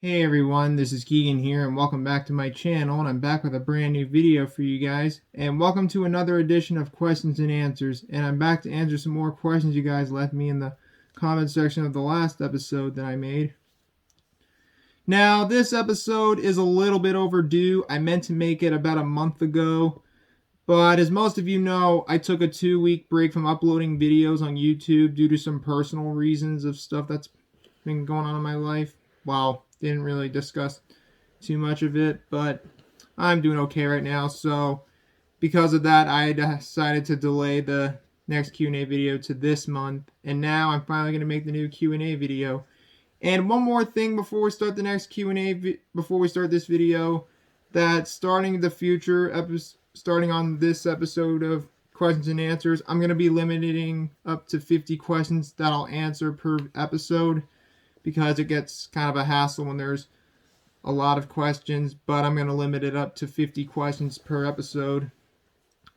Hey everyone, this is Keegan here and welcome back to my channel, and I'm back with a brand new video for you guys. And welcome to another edition of Questions and Answers, and I'm back to answer some more questions you guys left me in the comment section of the last episode that I made. Now, this episode is a little bit overdue. I meant to make it about a month ago, but as most of you know, I took a 2-week break from uploading videos on YouTube due to some personal reasons of stuff that's been going on in my life. Well, didn't really discuss too much of it, but I'm doing okay right now. So because of that, I decided to delay the next Q&A video to this month, and now I'm finally going to make the new Q&A video. And one more thing before we start the next Q&A, before we start this video, that starting on this episode of Questions and Answers, I'm going to be limiting up to 50 questions that I'll answer per episode, because it gets kind of a hassle when there's a lot of questions, but I'm going to limit it up to 50 questions per episode.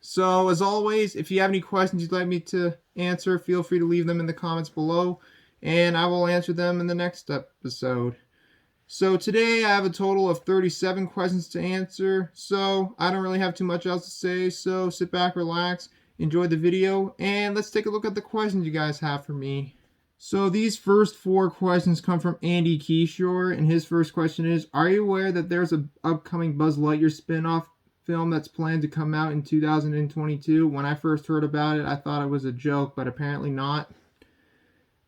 So, as always, if you have any questions you'd like me to answer, feel free to leave them in the comments below, and I will answer them in the next episode. So today I have a total of 37 questions to answer, so I don't really have too much else to say, so sit back, relax, enjoy the video, and let's take a look at the questions you guys have for me. So these first 4 questions come from andykishore, and his first question is, are you aware that there's an upcoming Buzz Lightyear spin-off film that's planned to come out in 2022? When I first heard about it, I thought it was a joke, but apparently not.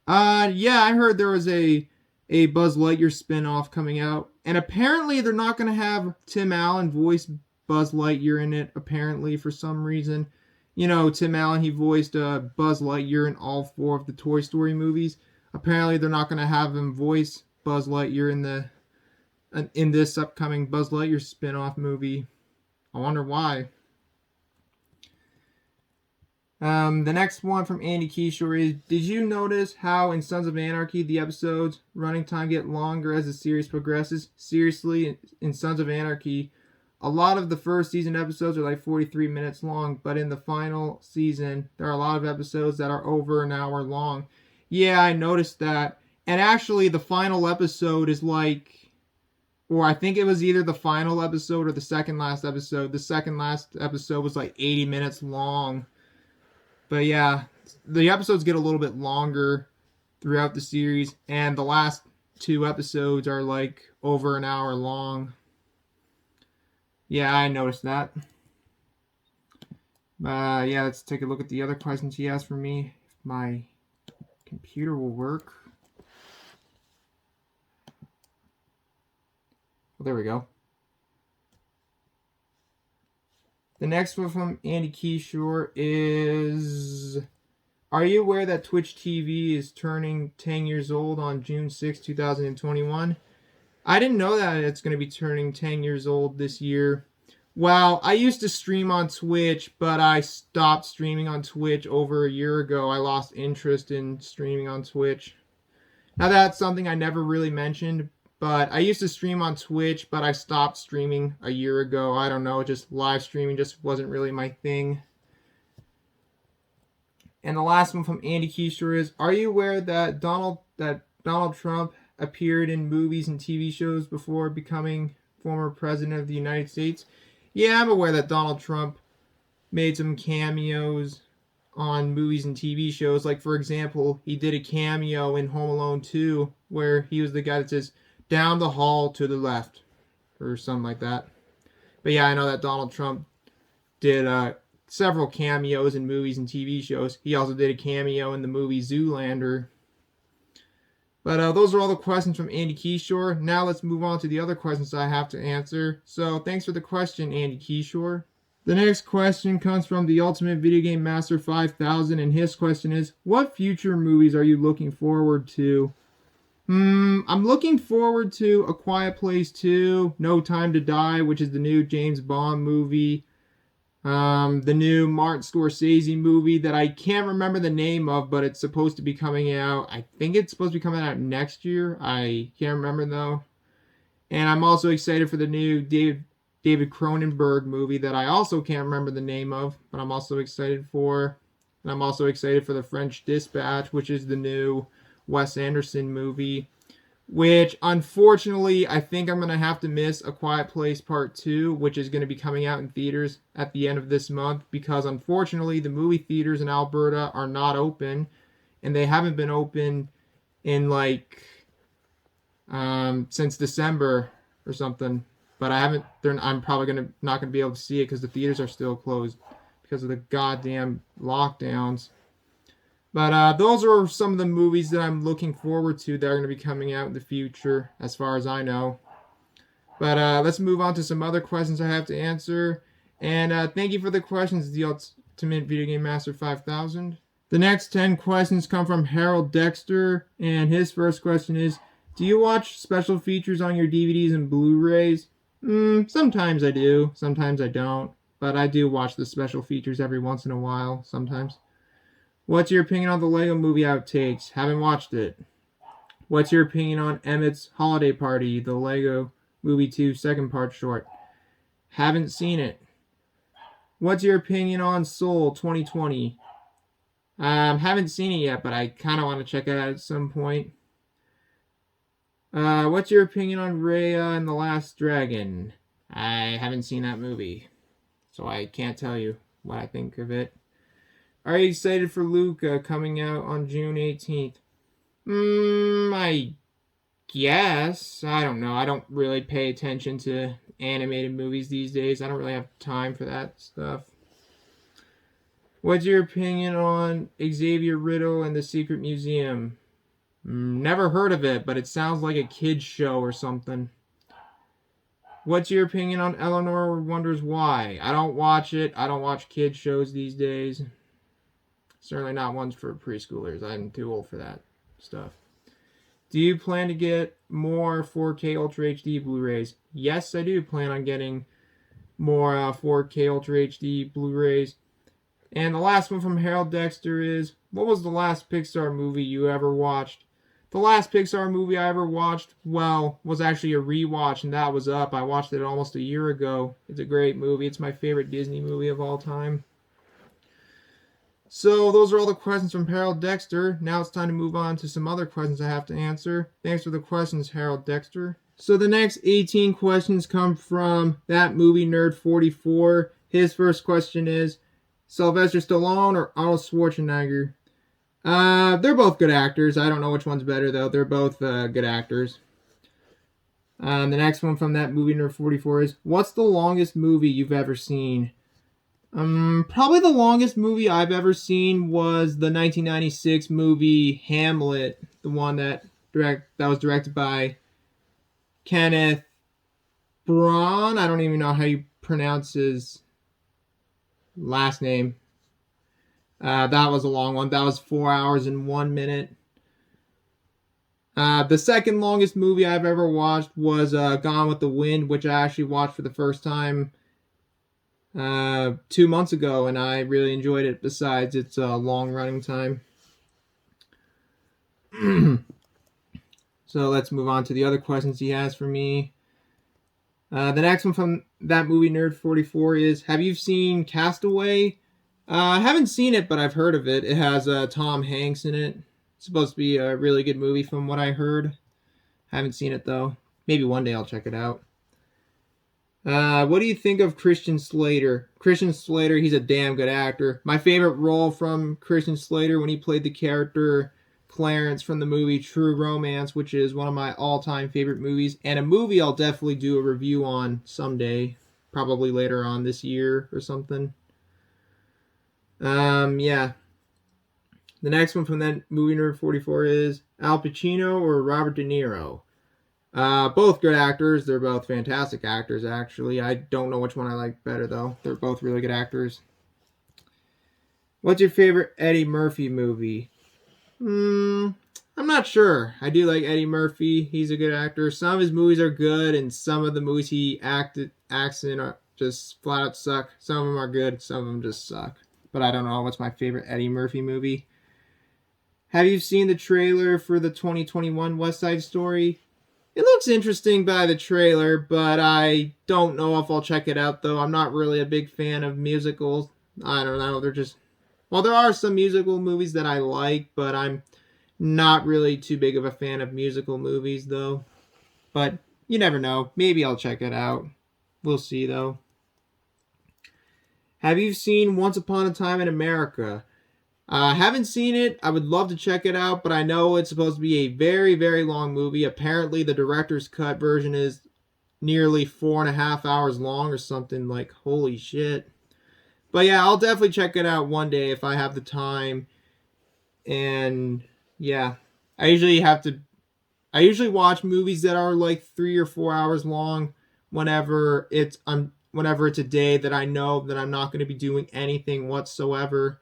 Yeah, I heard there was a Buzz Lightyear spin-off coming out, and apparently they're not going to have Tim Allen voice Buzz Lightyear in it, apparently, for some reason. You know, Tim Allen, he voiced Buzz Lightyear in all 4 of the Toy Story movies. Apparently, they're not going to have him voice Buzz Lightyear in this upcoming Buzz Lightyear spin-off movie. I wonder why. The next one from andykishore is, did you notice how in Sons of Anarchy the episodes running time get longer as the series progresses? Seriously, in Sons of Anarchy, a lot of the first season episodes are like 43 minutes long, but in the final season, there are a lot of episodes that are over an hour long. Yeah, I noticed that. And actually, the final episode is like, or I think it was either the final episode or the second last episode. The second last episode was like 80 minutes long. But yeah, the episodes get a little bit longer throughout the series, and the last 2 episodes are like over an hour long. Yeah, I noticed that. Yeah, let's take a look at the other questions he asked for me. If my computer will work. Well, there we go. The next one from andykishore is, are you aware that Twitch TV is turning 10 years old on June 6, 2021? I didn't know that it's going to be turning 10 years old this year. Well, I used to stream on Twitch, but I stopped streaming on Twitch over a year ago. I lost interest in streaming on Twitch. Now, that's something I never really mentioned, but I used to stream on Twitch, but I stopped streaming a year ago. I don't know, just live streaming just wasn't really my thing. And the last one from andykishore is, are you aware that Donald Trump appeared in movies and TV shows before becoming former president of the United States? Yeah, I'm aware that Donald Trump made some cameos on movies and TV shows. Like, for example, he did a cameo in Home Alone 2 where he was the guy that says, down the hall to the left, or something like that. But yeah, I know that Donald Trump did several cameos in movies and TV shows. He also did a cameo in the movie Zoolander. But those are all the questions from andykishore. Now let's move on to the other questions I have to answer. So thanks for the question, andykishore. The next question comes from TheUltimate VideoGameMaster5000, and his question is, what future movies are you looking forward to? I'm looking forward to A Quiet Place 2, No Time to Die, which is the new James Bond movie. The new Martin Scorsese movie that I can't remember the name of, but it's supposed to be coming out. I think it's supposed to be coming out next year. I can't remember though. And I'm also excited for the new David Cronenberg movie that I also can't remember the name of, but I'm also excited for. And I'm also excited for The French Dispatch, which is the new Wes Anderson movie. which unfortunately I think I'm going to have to miss A Quiet Place Part 2, which is going to be coming out in theaters at the end of this month, because unfortunately the movie theaters in Alberta are not open, and they haven't been open in like since December or something. But I'm probably not gonna be able to see it because the theaters are still closed because of the goddamn lockdowns. But those are some of the movies that I'm looking forward to that are going to be coming out in the future, as far as I know. But let's move on to some other questions I have to answer. And thank you for the questions, TheUltimate VideoGameMaster5000. The next 10 questions come from Harold Dexter, and his first question is, do you watch special features on your DVDs and Blu-rays? Sometimes I do, sometimes I don't. But I do watch the special features every once in a while, sometimes. What's your opinion on the Lego Movie outtakes? Haven't watched it. What's your opinion on Emmett's Holiday Party, the Lego Movie 2 second part short? Haven't seen it. What's your opinion on Soul 2020? Haven't seen it yet, but I kind of want to check it out at some point. What's your opinion on Raya and the Last Dragon? I haven't seen that movie, so I can't tell you what I think of it. Are you excited for Luca coming out on June 18th? I guess. I don't know. I don't really pay attention to animated movies these days. I don't really have time for that stuff. What's your opinion on Xavier Riddle and the Secret Museum? Never heard of it, but it sounds like a kid's show or something. What's your opinion on Eleanor Wonders Why? I don't watch it. I don't watch kids shows these days. Certainly not ones for preschoolers. I'm too old for that stuff. Do you plan to get more 4K Ultra HD Blu-rays? Yes, I do plan on getting more 4K Ultra HD Blu-rays. And the last one from Harold Dexter is, what was the last Pixar movie you ever watched? The last Pixar movie I ever watched, well, was actually a rewatch, and that was Up. I watched it almost a year ago. It's a great movie. It's my favorite Disney movie of all time. So those are all the questions from Harold Dexter. Now it's time to move on to some other questions I have to answer. Thanks for the questions, Harold Dexter. So the next 18 questions come from ThatMovieNerd44. His first question is, Sylvester Stallone or Arnold Schwarzenegger? They're both good actors. I don't know which one's better, though. They're both good actors. The next one from ThatMovieNerd44 is, what's the longest movie you've ever seen? Probably the longest movie I've ever seen was the 1996 movie Hamlet, the one that was directed by Kenneth Branagh. I don't even know how you pronounce his last name. That was a long one. That was 4 hours and 1 minute. The second longest movie I've ever watched was Gone with the Wind, which I actually watched for the first time 2 months ago, and I really enjoyed it, besides its long running time. So let's move on to the other questions he has for me. The next one from ThatMovieNerd44 is, have you seen Castaway? I haven't seen it, but I've heard of it. It has Tom Hanks in it. It's supposed to be a really good movie from what I heard. Haven't seen it, though. Maybe one day I'll check it out. What do you think of Christian Slater? Christian Slater, he's a damn good actor. My favorite role from Christian Slater, when he played the character Clarence from the movie True Romance, which is one of my all-time favorite movies, and a movie I'll definitely do a review on someday, probably later on this year or something. Yeah. The next one from that movie nerd 44 is Al Pacino or Robert De Niro. Both good actors. They're both fantastic actors, actually. I don't know which one I like better, though. They're both really good actors. What's your favorite Eddie Murphy movie? I'm not sure. I do like Eddie Murphy. He's a good actor. Some of his movies are good, and some of the movies he acts in are just flat out suck. Some of them are good. Some of them just suck. But I don't know what's my favorite Eddie Murphy movie. Have you seen the trailer for the 2021 West Side Story? It looks interesting by the trailer, but I don't know if I'll check it out, though. I'm not really a big fan of musicals. I don't know. They're just... Well, there are some musical movies that I like, but I'm Not really too big of a fan of musical movies, though. But you never know. Maybe I'll check it out. We'll see, though. Have you seen Once Upon a Time in America? I haven't seen it. I would love to check it out, but I know it's supposed to be a very, very long movie. Apparently, the director's cut version is nearly 4.5 hours long or something. Like, holy shit. But yeah, I'll definitely check it out one day if I have the time. And yeah, I usually watch movies that are like 3 or 4 hours long whenever it's a day that I know that I'm not going to be doing anything whatsoever.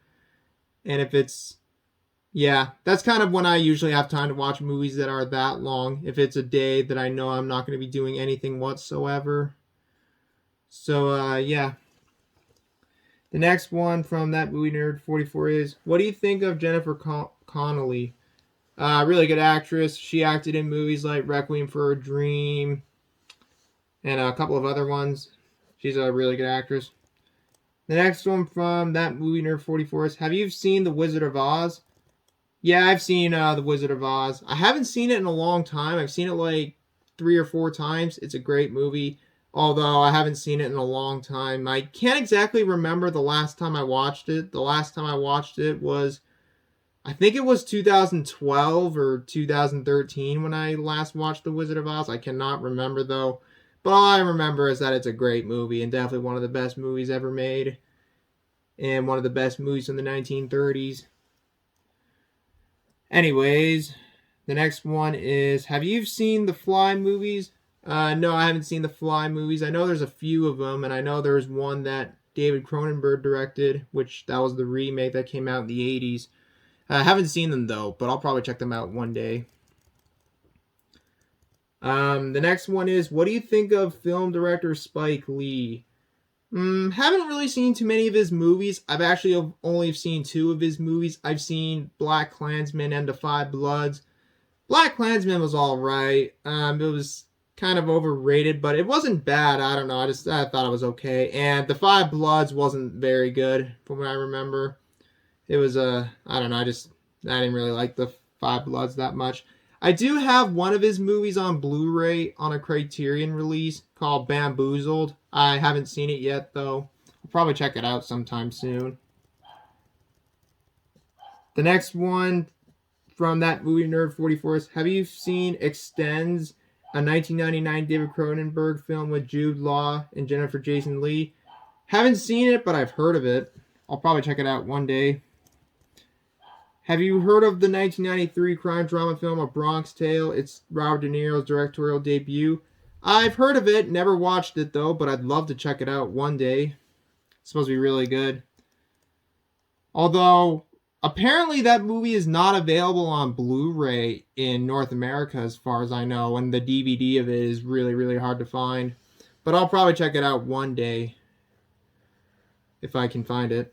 And if it's, yeah, that's kind of when I usually have time to watch movies that are that long. If it's a day that I know I'm not going to be doing anything whatsoever. So, yeah. The next one from ThatMovieNerd44 is, what do you think of Jennifer Connelly? Really good actress. She acted in movies like Requiem for a Dream and a couple of other ones. She's a really good actress. The next one from ThatMovieNerd44 is, have you seen The Wizard of Oz? Yeah, I've seen The Wizard of Oz. I haven't seen it in a long time. I've seen it like 3 or 4 times. It's a great movie, although I haven't seen it in a long time. I can't exactly remember the last time I watched it. The last time I watched it was, I think it was 2012 or 2013 when I last watched The Wizard of Oz. I cannot remember, though. But all I remember is that it's a great movie and definitely one of the best movies ever made. And one of the best movies from the 1930s. Anyways, the next one is, have you seen the Fly movies? No, I haven't seen the Fly movies. I know there's a few of them, and I know there's one that David Cronenberg directed, which that was the remake that came out in the 80s. I haven't seen them, though, but I'll probably check them out one day. The next one is, what do you think of film director Spike Lee? Haven't really seen too many of his movies. I've actually only seen 2 of his movies. I've seen Black Klansman and The Five Bloods. Black Klansman was alright. It was kind of overrated, but it wasn't bad. I don't know. I thought it was okay. And The Five Bloods wasn't very good, from what I remember. It was, I don't know. I didn't really like The Five Bloods that much. I do have one of his movies on Blu-ray on a Criterion release called Bamboozled. I haven't seen it yet, though. I'll probably check it out sometime soon. The next one from ThatMovieNerd44 is, have you seen Extends, a 1999 David Cronenberg film with Jude Law and Jennifer Jason Leigh? Haven't seen it, but I've heard of it. I'll probably check it out one day. Have you heard of the 1993 crime drama film A Bronx Tale? It's Robert De Niro's directorial debut. I've heard of it, never watched it though, but I'd love to check it out one day. It's supposed to be really good. Although, apparently that movie is not available on Blu-ray in North America as far as I know, and the DVD of it is really, really hard to find. But I'll probably check it out one day if I can find it.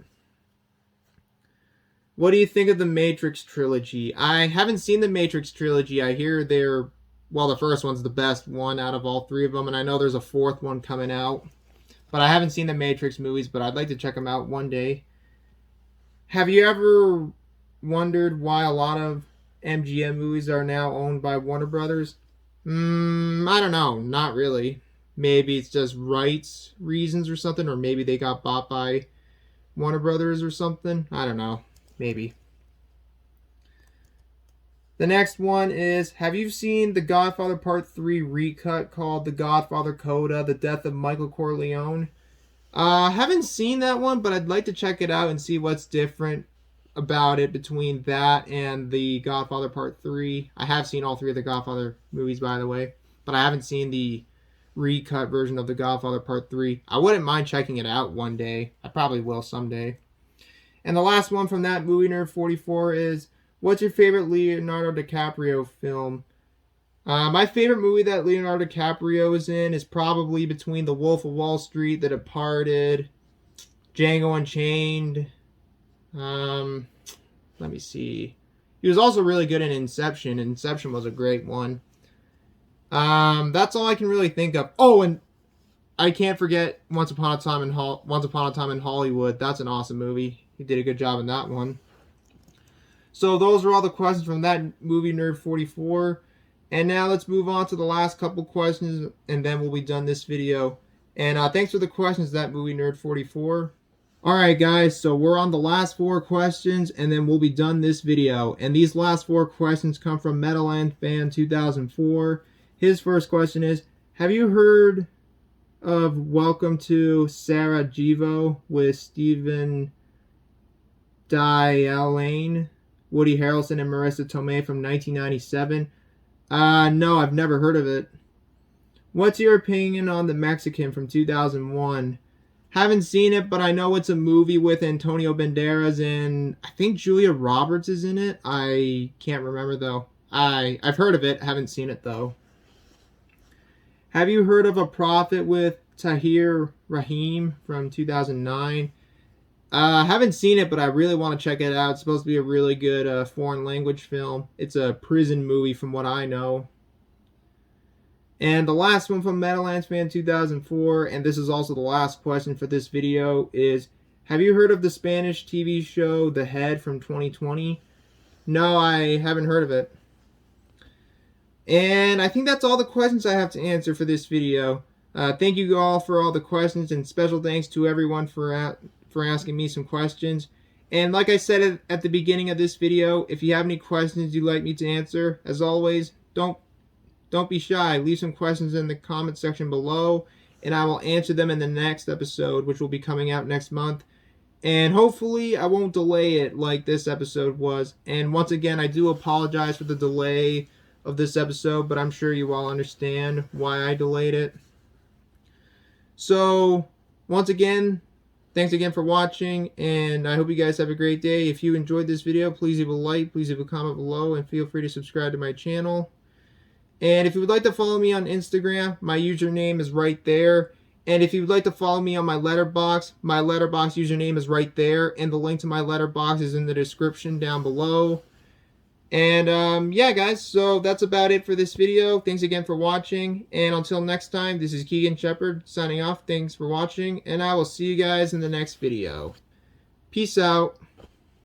What do you think of the Matrix trilogy? I haven't seen the Matrix trilogy. I hear the first one's the best one out of all 3 of them, and I know there's a 4th one coming out. But I haven't seen the Matrix movies, but I'd like to check them out one day. Have you ever wondered why a lot of MGM movies are now owned by Warner Brothers? I don't know. Not really. Maybe it's just rights reasons or something, or maybe they got bought by Warner Brothers or something. I don't know. Maybe. The next one is, have you seen The Godfather Part 3 recut called The Godfather Coda, The Death of Michael Corleone? Haven't seen that one, but I'd like to check it out and see what's different about it between that and The Godfather Part 3. I have seen all 3 of the Godfather movies, by the way, but I haven't seen the recut version of The Godfather Part 3. I wouldn't mind checking it out one day. I probably will someday. And the last one from ThatMovieNerd44 is, what's your favorite Leonardo DiCaprio film? My favorite movie that Leonardo DiCaprio is in is probably between The Wolf of Wall Street, The Departed, Django Unchained. Let me see. He was also really good in Inception. Inception was a great one. That's all I can really think of. Oh, and I can't forget Once Upon a Time in Hollywood. That's an awesome movie. He did a good job in that one. So those are all the questions from that movie nerd 44. And now let's move on to the last couple questions, and then we'll be done this video. And thanks for the questions, that movie nerd 44. Alright guys, so we're on the last 4 questions, and then we'll be done this video. And these last 4 questions come from MetallandFan2004. His first question is, have you heard of Welcome to Sarajevo with Stephen Dialane, Woody Harrelson, and Marissa Tomei from 1997? No, I've never heard of it. What's your opinion on The Mexican from 2001? Haven't seen it, but I know it's a movie with Antonio Banderas, and I think Julia Roberts is in it. I can't remember though. I've heard of it, haven't seen it though. Have you heard of A Prophet with Tahir Rahim from 2009? Haven't seen it, but I really want to check it out. It's supposed to be a really good foreign language film. It's a prison movie from what I know. And the last one from MetallandsFan2004, and this is also the last question for this video, is, have you heard of the Spanish TV show The Head from 2020? No, I haven't heard of it. And I think that's all the questions I have to answer for this video. Thank you all for all the questions, and special thanks to everyone for asking me some questions. And like I said at the beginning of this video, if you have any questions you'd like me to answer, as always, don't be shy. Leave some questions in the comment section below, and I will answer them in the next episode, which will be coming out next month. And hopefully I won't delay it like this episode was. And once again, I do apologize for the delay of this episode, but I'm sure you all understand why I delayed it. So, once again, thanks again for watching, and I hope you guys have a great day. If you enjoyed this video, please leave a like, please leave a comment below, and feel free to subscribe to my channel. And if you would like to follow me on Instagram, my username is right there. And if you would like to follow me on my Letterboxd username is right there. And the link to my Letterboxd is in the description down below. And yeah guys, so that's about it for this video. Thanks again for watching. And until next time, this is Keegan Shepard signing off. Thanks for watching, and I will see you guys in the next video. Peace out.